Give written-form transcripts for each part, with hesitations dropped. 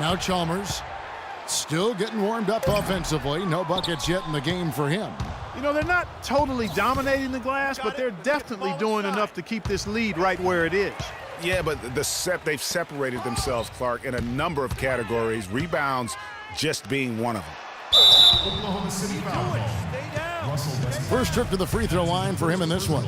Now Chalmers still getting warmed up offensively. No buckets yet in the game for him. You know, they're not totally dominating the glass, but they're definitely doing enough to keep this lead right where it is. Yeah, but they've separated themselves, Clark, in a number of categories, rebounds just being one of them. Oklahoma City foul. First trip to the free throw line for him in this one.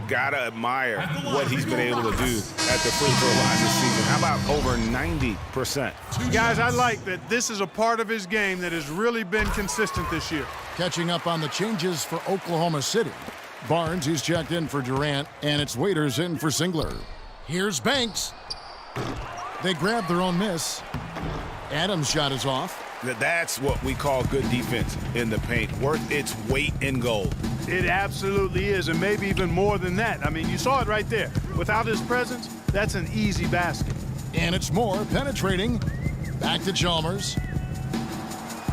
Gotta admire what he's been able to do at the free throw line this season. How about over 90%? Guys, I like that this is a part of his game that has really been consistent this year. Catching up on the changes for Oklahoma City. Barnes, he's checked in for Durant, and it's Waiters in for Singler. Here's Banks. They grab their own miss. Adams' shot is off. That's what we call good defense in the paint, worth its weight in gold. It absolutely is, and maybe even more than that. I mean, you saw it right there. Without his presence, that's an easy basket. And it's Moore penetrating. Back to Chalmers.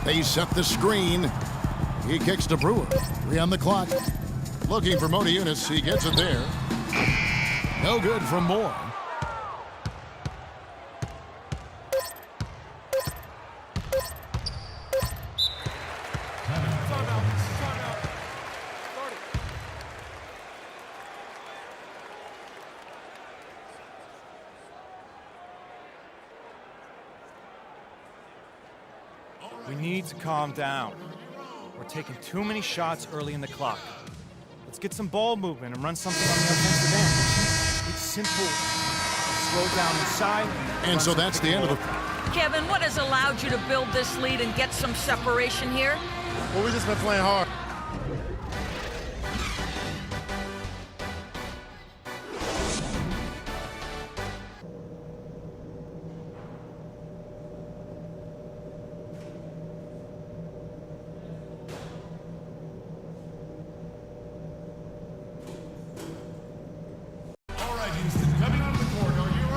They set the screen. He kicks to Brewer. 3 on the clock. Looking for Mota Eunice. He gets it there. No good from Moore. We need to calm down. We're taking too many shots early in the clock. Let's get some ball movement and run something on the offensive end. It's simple. Slow down inside. And so that's the end of the... Kevin, what has allowed you to build this lead and get some separation here? Well, we just been playing hard.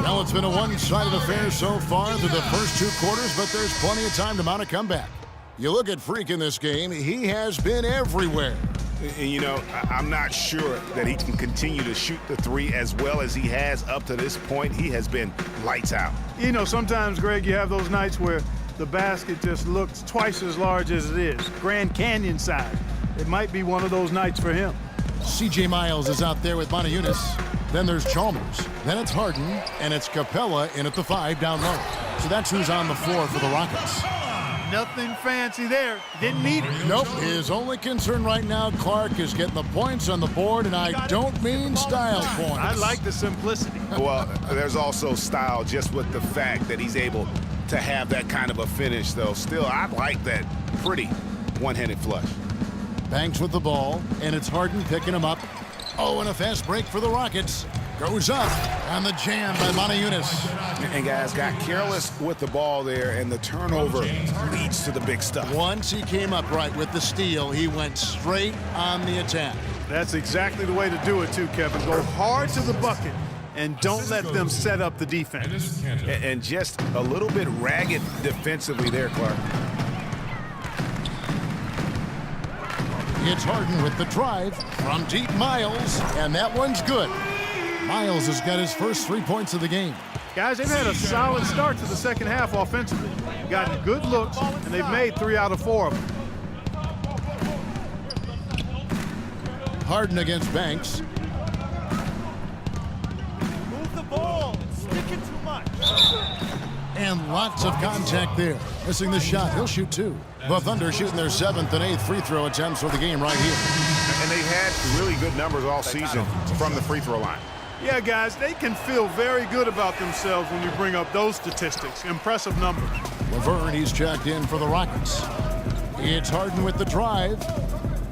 Well, it's been a one-sided affair so far through the first 2 quarters, but there's plenty of time to mount a comeback. You look at Freak in this game, he has been everywhere. And, you know, I'm not sure that he can continue to shoot the 3 as well as he has up to this point. He has been lights out. You know, sometimes, Greg, you have those nights where the basket just looks twice as large as it is. Grand Canyon size. It might be one of those nights for him. C.J. Miles is out there with Mota Eunice. Then there's Chalmers. Then it's Harden, and it's Capella in at the 5 down low. So that's who's on the floor for the Rockets. Nothing fancy there. Didn't need it. Nope. His only concern right now, Clark, is getting the points on the board, and I don't mean style points. I like the simplicity. Well, there's also style just with the fact that he's able to have that kind of a finish, though. Still, I like that pretty one-handed flush. Banks with the ball, and it's Harden picking him up. Oh, and a fast break for the Rockets. Goes up, and the jam by Mota Eunice. And guys got careless with the ball there, and the turnover leads to the big stuff. Once he came up right with the steal, he went straight on the attack. That's exactly the way to do it, too, Kevin. Go hard to the bucket, and don't let them set up the defense. And just a little bit ragged defensively there, Clark. It's Harden with the drive from deep Miles, and that one's good. Miles has got his first 3 points of the game. Guys, they've had a solid start to the second half offensively. Gotten good looks, and they've made 3 out of 4 of them. Harden against Banks. Move the ball. Stick it too much. And lots of contact there. Missing the shot. He'll shoot 2. The Thunder shooting their 7th and 8th free throw attempts for the game right here. And they've had really good numbers all season from the free throw line. Yeah, guys, they can feel very good about themselves when you bring up those statistics. Impressive numbers. Laverne, he's checked in for the Rockets. It's Harden with the drive.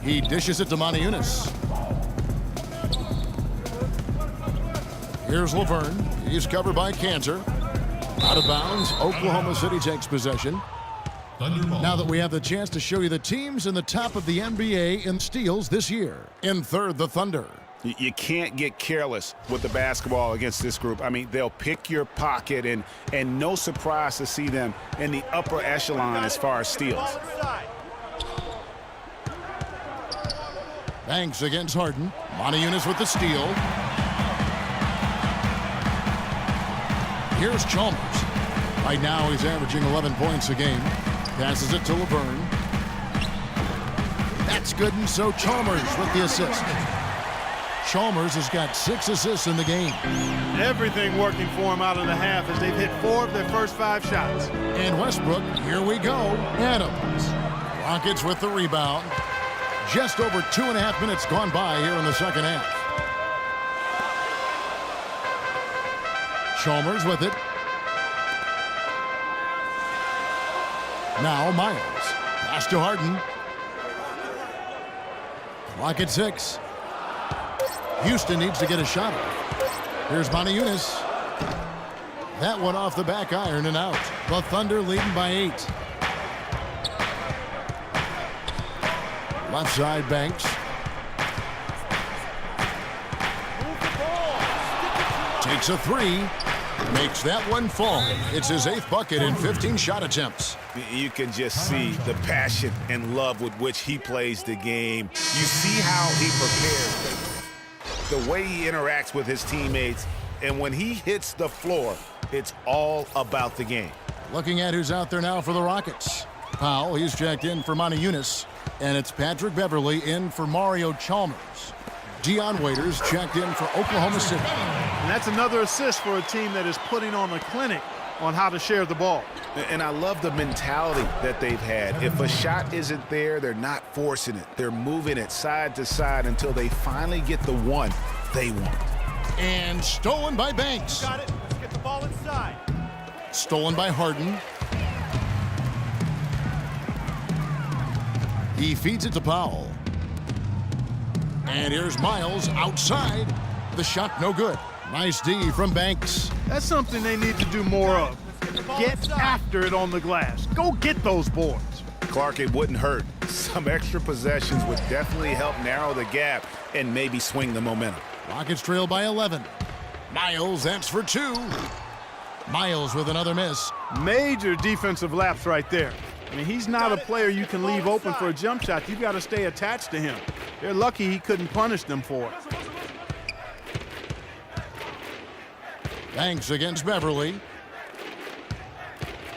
He dishes it to Mota Eunice. Here's Laverne. He's covered by Cantor. Out of bounds. Oklahoma City takes possession. Now that we have the chance to show you the teams in the top of the NBA in steals this year. In third, the Thunder. You can't get careless with the basketball against this group. I mean, they'll pick your pocket, and no surprise to see them in the upper echelon as far as steals. Banks against Harden. Mota Eunice with the steal. Here's Chalmers. Right now, he's averaging 11 points a game. Passes it to Laverne. That's good, and so Chalmers with the assist. Chalmers has got 6 assists in the game. Everything working for him out of the half as they've hit 4 of their first 5 shots. And Westbrook, here we go. Adams. Rockets with the rebound. Just over 2.5 minutes gone by here in the second half. Chalmers with it. Now Miles. Pass to Harden. Clock at 6. Houston needs to get a shot off. Here's Yunus. That one off the back iron and out. The Thunder leading by 8. Left side, Banks. Takes a 3. Makes that one fall. It's his 8th bucket in 15 shot attempts. You can just see the passion and love with which he plays the game. You see how he prepares, the way he interacts with his teammates, and when he hits the floor, it's all about the game. Looking at who's out there now for the Rockets. Powell, he's checked in for Yunus, and it's Patrick Beverley in for Mario Chalmers. Dion Waiters checked in for Oklahoma City. And that's another assist for a team that is putting on a clinic on how to share the ball. And I love the mentality that they've had. If a shot isn't there, they're not forcing it. They're moving it side to side until they finally get the one they want. And stolen by Banks. Got it. Let's get the ball inside. Stolen by Harden. He feeds it to Powell. And here's Miles outside. The shot no good. Nice D from Banks. That's something they need to do more of. Get after it on the glass. Go get those boards. Clark, it wouldn't hurt. Some extra possessions would definitely help narrow the gap and maybe swing the momentum. Rockets trail by 11. Miles, that's for 2. Miles with another miss. Major defensive lapse right there. I mean, he's not a player you can leave open for a jump shot. You've got to stay attached to him. They're lucky he couldn't punish them for it. Banks against Beverley.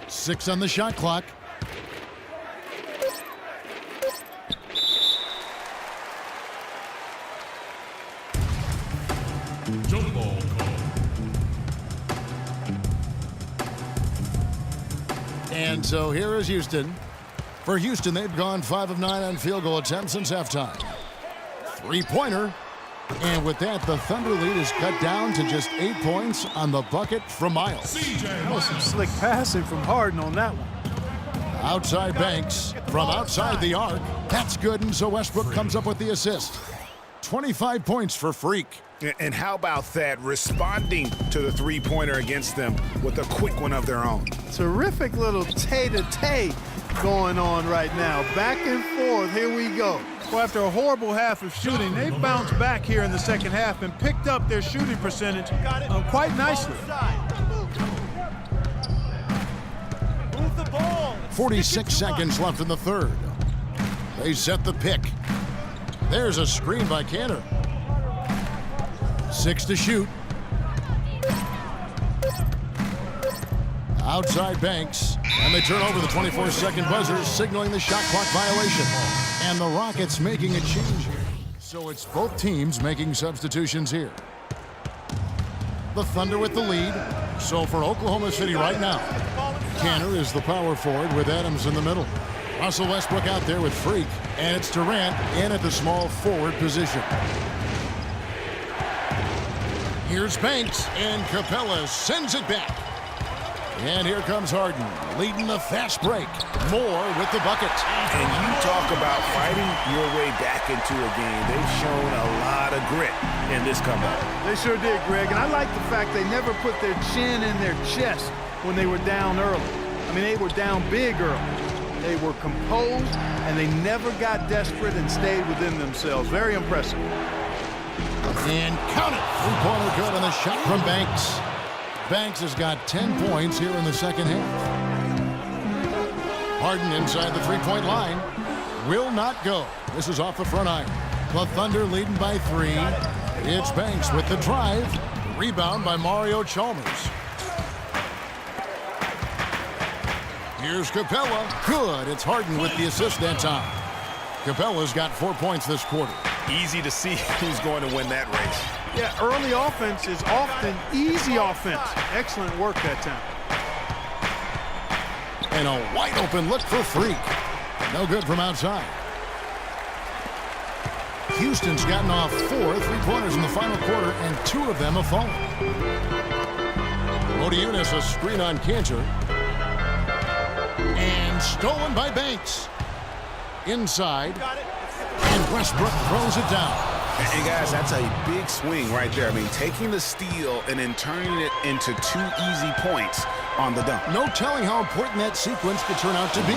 6 on the shot clock. Jump ball call. And so here is Houston. For Houston, they've gone 5 of 9 on field goal attempts since halftime. 3-pointer. And with that, the Thunder lead is cut down to just 8 points on the bucket from Miles. That was some slick passing from Harden on that one. Outside Banks from outside the arc. That's good, and so Westbrook comes up with the assist. 25 points for Freak. And how about that, responding to the three-pointer against them with a quick one of their own. Terrific little tay-to-tay going on right now. Back and forth, here we go. Well, after a horrible half of shooting, they bounced back here in the second half and picked up their shooting percentage quite nicely. 46 seconds left in the third. They set the pick. There's a screen by Cantor. 6 to shoot. Outside Banks. And they turn over the 24-second buzzer, signaling the shot clock violation. And the Rockets making a change here. So it's both teams making substitutions here. The Thunder with the lead. So for Oklahoma City right now, Cantor is the power forward with Adams in the middle. Russell Westbrook out there with Freak. And it's Durant in at the small forward position. Here's Banks, and Capella sends it back. And here comes Harden, leading the fast break. Moore with the bucket. And you talk about fighting your way back into a game. They've shown a lot of grit in this comeback. They sure did, Greg, and I like the fact they never put their chin in their chest when they were down early. I mean, they were down big early. They were composed, and they never got desperate and stayed within themselves. Very impressive. And count it. Three-pointer good on the shot from Banks. Banks has got 10 points here in the second half. Harden inside the three-point line. Will not go. This is off the front iron. The Thunder leading by 3. It's Banks with the drive. Rebound by Mario Chalmers. Here's Capella. Good. It's Harden with the assist that time. Capella's got 4 points this quarter. Easy to see who's going to win that race. Yeah, early offense is often easy offense. Excellent work that time. And a wide open look for Freak. No good from outside. Houston's gotten off 4 3-pointers in the final quarter, and 2 of them have fallen. Modiunas a screen on Cantor. And stolen by Banks. Inside. And Westbrook throws it down. And guys, that's a big swing right there. I mean, taking the steal and then turning it into 2 easy points on the dunk. No telling how important that sequence could turn out to be.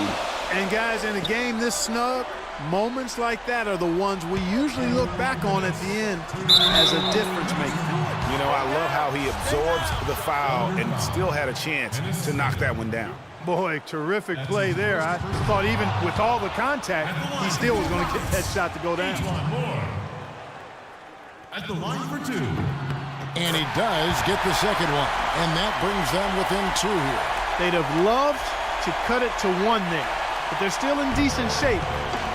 And guys, in a game this snug, moments like that are the ones we usually look back on at the end as a difference maker. You know, I love how he absorbs the foul and still had a chance to knock that one down. Boy, terrific play there. I thought even with all the contact, he still was going to get that shot to go down. At the line for 2. And he does get the second one. And that brings them within 2 here. They'd have loved to cut it to 1 there, but they're still in decent shape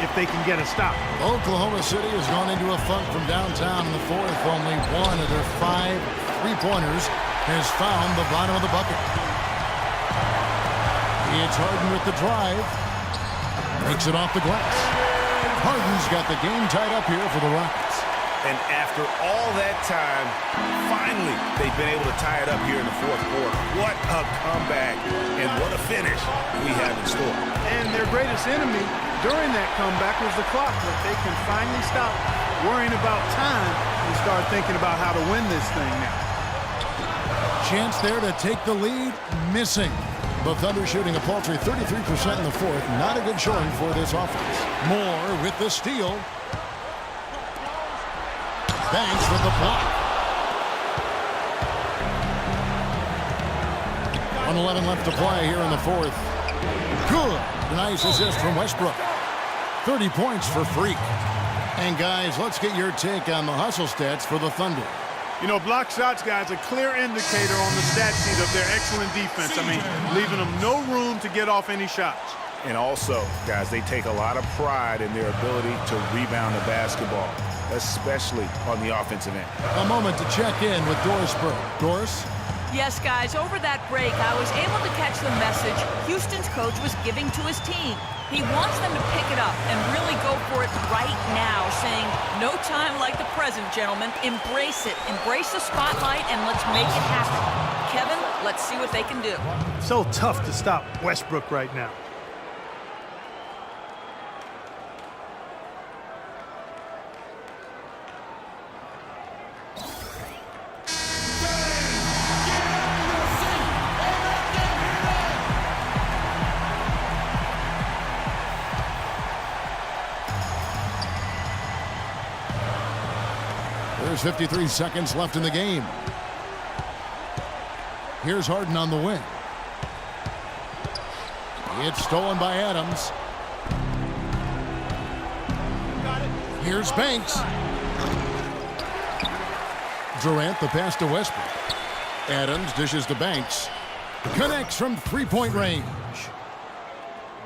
if they can get a stop. Oklahoma City has gone into a funk from downtown in the fourth. Only 1 of their 5 3-pointers has found the bottom of the bucket. It's Harden with the drive. Makes it off the glass. Harden's got the game tied up here for the Rockets. And after all that time, finally, they've been able to tie it up here in the fourth quarter. What a comeback and what a finish we have in store. And their greatest enemy during that comeback was the clock, but they can finally stop worrying about time and start thinking about how to win this thing now. Chance there to take the lead, missing. The Thunder shooting a paltry 33% in the fourth. Not a good showing for this offense. Moore with the steal. Banks with the block. 1:11 left to play here in the fourth. Good. Nice assist from Westbrook. 30 points for Freak. And guys, let's get your take on the hustle stats for the Thunder. You know, block shots, guys, a clear indicator on the stat sheet of their excellent defense. I mean, leaving them no room to get off any shots. And also, guys, they take a lot of pride in their ability to rebound the basketball, especially on the offensive end. A moment to check in with Doris Burke. Doris? Yes, guys, over that break, I was able to catch the message Houston's coach was giving to his team. He wants them to pick it up and really go for it right now, saying, no time like the present, gentlemen. Embrace it. Embrace the spotlight, and let's make it happen. Kevin, let's see what they can do. So tough to stop Westbrook right now. There's 53 seconds left in the game. Here's Harden on the wing. It's stolen by Adams. Here's Banks. Durant the pass to Westbrook. Adams dishes to Banks. Connects from 3-point range.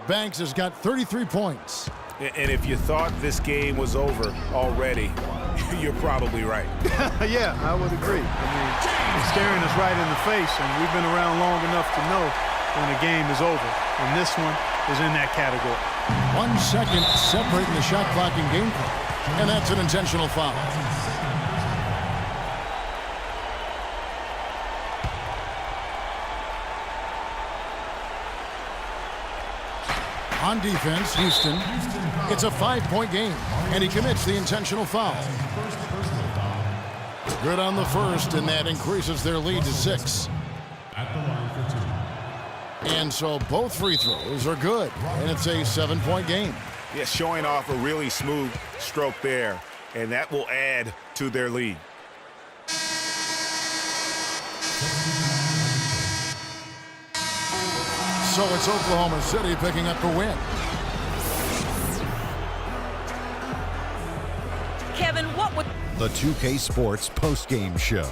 Banks has got 33 points. And if you thought this game was over already, you're probably right. Yeah, I would agree. I mean, it's staring us right in the face, and we've been around long enough to know when a game is over. And this one is in that category. 1 second separating the shot clock and game clock. And that's an intentional foul. On defense, Houston, it's a 5-point game, and he commits the intentional foul. Good on the first, and that increases their lead to 6. And so both free throws are good, and it's a 7-point game. Yeah, showing off a really smooth stroke there, and that will add to their lead. So it's Oklahoma City picking up the win. Kevin, what would... The 2K Sports postgame show.